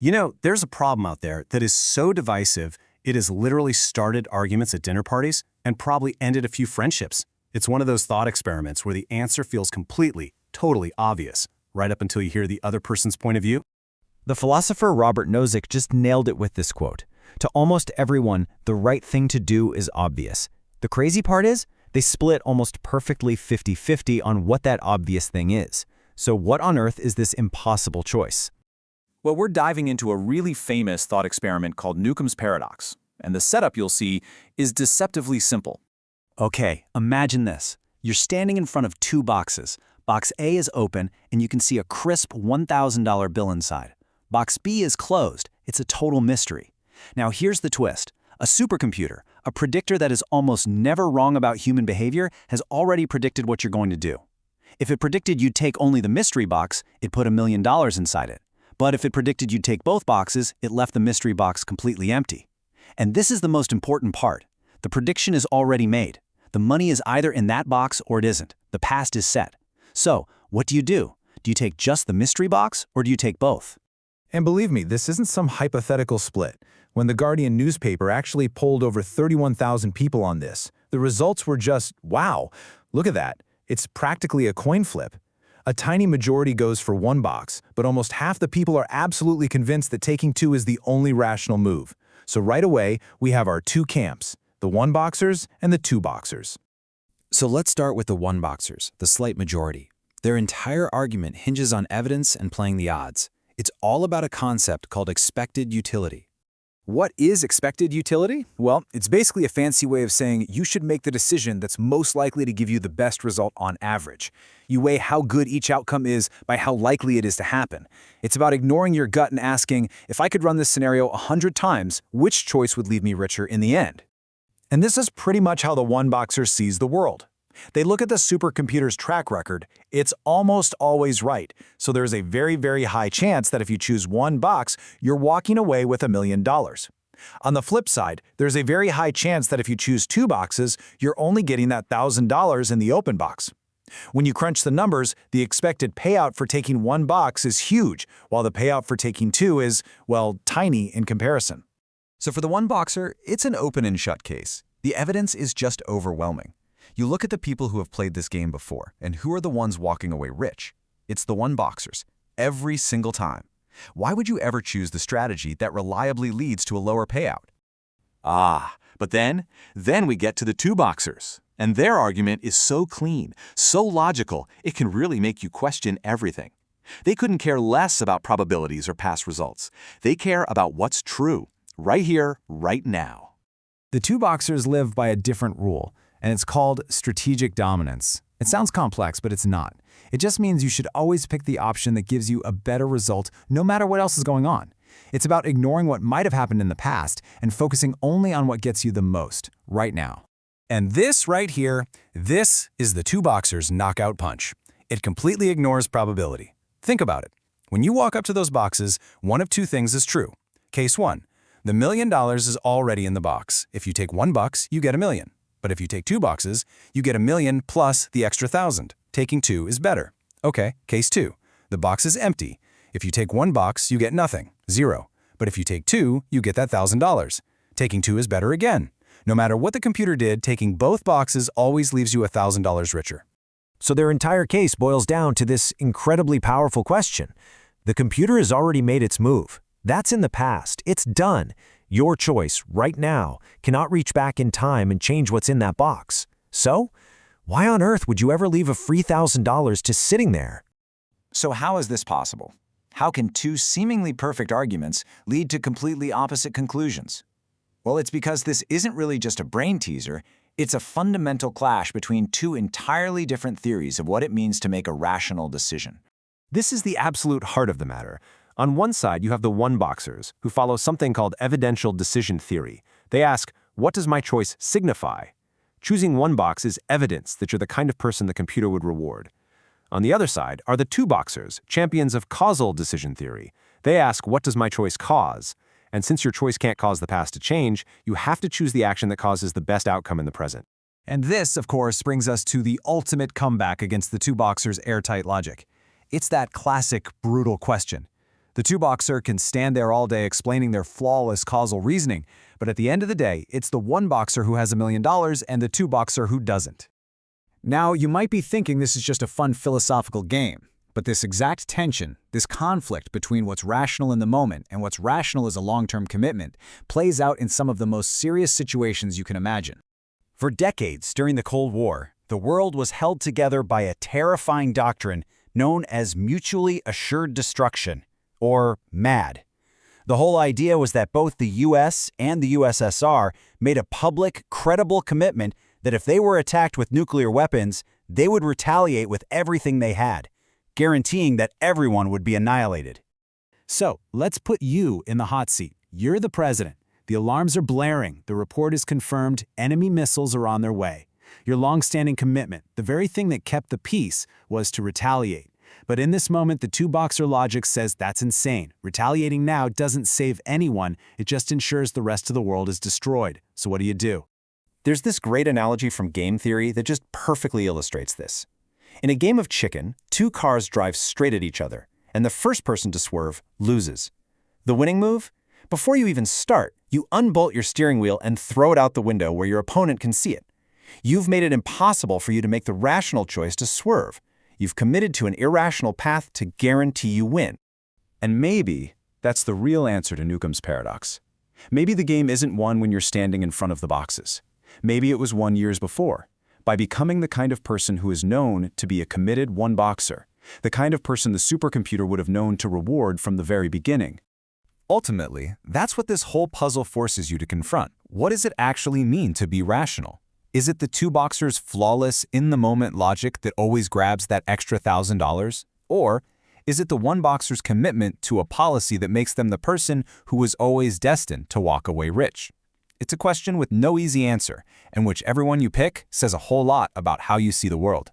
You know, there's a problem out there that is so divisive, it has literally started arguments at dinner parties and probably ended a few friendships. It's one of those thought experiments where the answer feels completely, totally obvious, right up until you hear the other person's point of view. The philosopher Robert Nozick just nailed it with this quote. To almost everyone, the right thing to do is obvious. The crazy part is, they split almost perfectly 50-50 on what that obvious thing is. So what on earth is this impossible choice? Well, we're diving into a really famous thought experiment called Newcomb's paradox, and the setup you'll see is deceptively simple. Okay, imagine this. You're standing in front of two boxes. Box A is open, and you can see a crisp $1,000 bill inside. Box B is closed. It's a total mystery. Now here's the twist. A supercomputer, a predictor that is almost never wrong about human behavior, has already predicted what you're going to do. If it predicted you'd take only the mystery box, it put $1 million inside it. But if it predicted you'd take both boxes, it left the mystery box completely empty. And this is the most important part. The prediction is already made. The money is either in that box or it isn't. The past is set. So, what do? Do you take just the mystery box or do you take both? And believe me, this isn't some hypothetical split. When the Guardian newspaper actually polled over 31,000 people on this, the results were just, wow, look at that. It's practically a coin flip. A tiny majority goes for one box, but almost half the people are absolutely convinced that taking two is the only rational move. So right away, we have our two camps, the one-boxers and the two-boxers. So let's start with the one-boxers, the slight majority. Their entire argument hinges on evidence and playing the odds. It's all about a concept called expected utility. What is expected utility? Well, it's basically a fancy way of saying you should make the decision that's most likely to give you the best result on average. You weigh how good each outcome is by how likely it is to happen. It's about ignoring your gut and asking, if I could run this scenario 100 times, which choice would leave me richer in the end? And this is pretty much how the one-boxer sees the world. They look at the supercomputer's track record. It's almost always right, so there's a very, very high chance that if you choose one box, you're walking away with $1 million. On the flip side, there's a very high chance that if you choose two boxes, you're only getting that $1,000 in the open box. When you crunch the numbers, the expected payout for taking one box is huge, while the payout for taking two is, well, tiny in comparison. So for the one-boxer, it's an open and shut case. The evidence is just overwhelming. You look at the people who have played this game before, and who are the ones walking away rich? It's the one-boxers, every single time. Why would you ever choose the strategy that reliably leads to a lower payout? But then we get to the two-boxers, and their argument is so clean, so logical, it can really make you question everything. They couldn't care less about probabilities or past results. They care about what's true, right here, right now. The two boxers live by a different rule, and it's called strategic dominance. It sounds complex, but it's not. It just means you should always pick the option that gives you a better result no matter what else is going on. It's about ignoring what might have happened in the past and focusing only on what gets you the most, right now. And this right here, this is the two boxers' knockout punch. It completely ignores probability. Think about it. When you walk up to those boxes, one of two things is true. Case one, the $1 million is already in the box. If you take one box, you get $1 million. But if you take two boxes, you get $1 million plus the extra 1,000. Taking two is better. Okay, case two. The box is empty. If you take one box, you get nothing, zero. But if you take two, you get that $1,000. Taking two is better again. No matter what the computer did, taking both boxes always leaves you $1,000 richer. So their entire case boils down to this incredibly powerful question. The computer has already made its move. That's in the past. It's done. Your choice, right now, cannot reach back in time and change what's in that box. So, why on earth would you ever leave a free $1,000 just sitting there? So how is this possible? How can two seemingly perfect arguments lead to completely opposite conclusions? Well, it's because this isn't really just a brain teaser, it's a fundamental clash between two entirely different theories of what it means to make a rational decision. This is the absolute heart of the matter. On one side, you have the one-boxers, who follow something called evidential decision theory. They ask, what does my choice signify? Choosing one box is evidence that you're the kind of person the computer would reward. On the other side are the two-boxers, champions of causal decision theory. They ask, what does my choice cause? And since your choice can't cause the past to change, you have to choose the action that causes the best outcome in the present. And this, of course, brings us to the ultimate comeback against the two boxers' airtight logic. It's that classic, brutal question. The two-boxer can stand there all day explaining their flawless causal reasoning, but at the end of the day, it's the one boxer who has $1 million and the two-boxer who doesn't. Now, you might be thinking this is just a fun philosophical game, but this exact tension, this conflict between what's rational in the moment and what's rational as a long-term commitment, plays out in some of the most serious situations you can imagine. For decades during the Cold War, the world was held together by a terrifying doctrine known as mutually assured destruction, or MAD. The whole idea was that both the US and the USSR made a public, credible commitment that if they were attacked with nuclear weapons, they would retaliate with everything they had, guaranteeing that everyone would be annihilated. So, let's put you in the hot seat. You're the president. The alarms are blaring. The report is confirmed. Enemy missiles are on their way. Your long-standing commitment, the very thing that kept the peace, was to retaliate. But in this moment, the two-boxer logic says that's insane. Retaliating now doesn't save anyone. It just ensures the rest of the world is destroyed. So what do? There's this great analogy from game theory that just perfectly illustrates this. In a game of chicken, two cars drive straight at each other, and the first person to swerve loses. The winning move? Before you even start, you unbolt your steering wheel and throw it out the window where your opponent can see it. You've made it impossible for you to make the rational choice to swerve. You've committed to an irrational path to guarantee you win. And maybe that's the real answer to Newcomb's paradox. Maybe the game isn't won when you're standing in front of the boxes. Maybe it was won years before, by becoming the kind of person who is known to be a committed one-boxer, the kind of person the supercomputer would have known to reward from the very beginning. Ultimately, that's what this whole puzzle forces you to confront. What does it actually mean to be rational? Is it the two boxers' flawless, in-the-moment logic that always grabs that extra $1,000? Or is it the one boxer's commitment to a policy that makes them the person who was always destined to walk away rich? It's a question with no easy answer, and which everyone you pick says a whole lot about how you see the world.